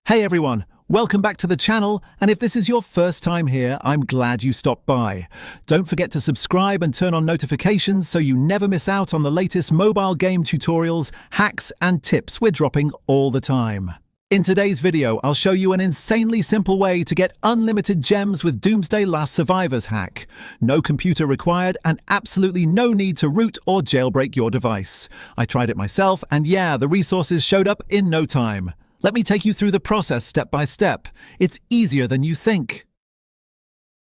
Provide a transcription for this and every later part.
Hey everyone, welcome back to the channel, and if this is your first time here, I'm glad you stopped by. Don't forget to subscribe and turn on notifications so you never miss out on the latest mobile game tutorials, hacks, and tips we're dropping all the time. In today's video, I'll show you an insanely simple way to get unlimited gems with Doomsday Last Survivors hack. No computer required and absolutely no need to root or jailbreak your device. I tried it myself, and yeah, the resources showed up in no time. Let me take you through the process step by step. It's easier than you think.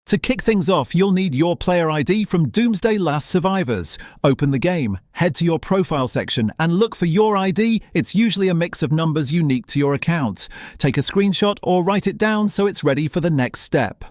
To kick things off, you'll need your player ID from Doomsday Last Survivors. Open the game, head to your profile section, and look for your ID. It's usually a mix of numbers unique to your account. Take a screenshot or write it down so it's ready for the next step.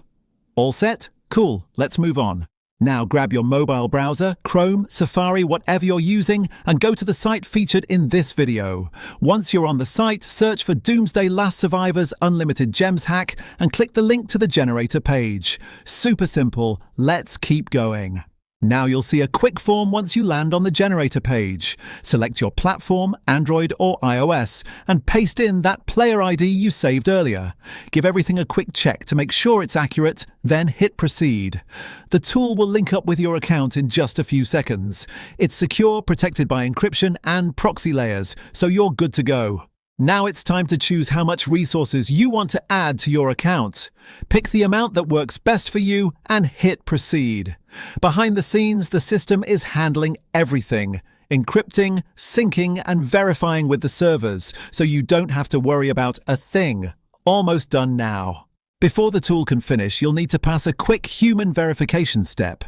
All set? Cool, let's move on. Now grab your mobile browser, Chrome, Safari, whatever you're using, and go to the site featured in this video. Once you're on the site, search for Doomsday Last Survivors Unlimited Gems hack and click the link to the generator page. Super simple, let's keep going. Now you'll see a quick form once you land on the generator page. Select your platform, Android or iOS, and paste in that player ID you saved earlier. Give everything a quick check to make sure it's accurate, then hit proceed. The tool will link up with your account in just a few seconds. It's secure, protected by encryption and proxy layers, so you're good to go. Now it's time to choose how much resources you want to add to your account. Pick the amount that works best for you and hit proceed. Behind the scenes, the system is handling everything, encrypting, syncing, and verifying with the servers, so you don't have to worry about a thing. Almost done now. Before the tool can finish, you'll need to pass a quick human verification step.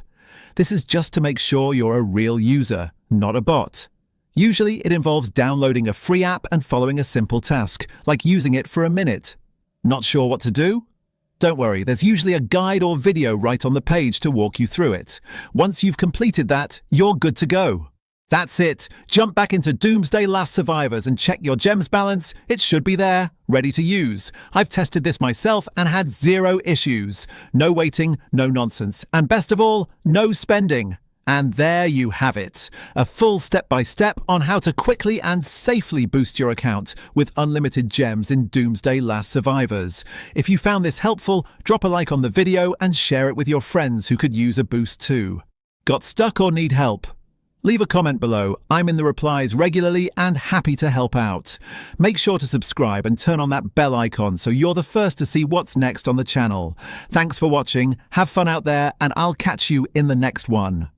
This is just to make sure you're a real user, not a bot. Usually, it involves downloading a free app and following a simple task, like using it for a minute. Not sure what to do? Don't worry, there's usually a guide or video right on the page to walk you through it. Once you've completed that, you're good to go. That's it. Jump back into Doomsday Last Survivors and check your gems balance. It should be there, ready to use. I've tested this myself and had zero issues. No waiting, no nonsense, and best of all, no spending. And there you have it, a full step-by-step on how to quickly and safely boost your account with unlimited gems in Doomsday Last Survivors. If you found this helpful, drop a like on the video and share it with your friends who could use a boost too. Got stuck or need help? Leave a comment below. I'm in the replies regularly and happy to help out. Make sure to subscribe and turn on that bell icon so you're the first to see what's next on the channel. Thanks for watching, have fun out there, and I'll catch you in the next one.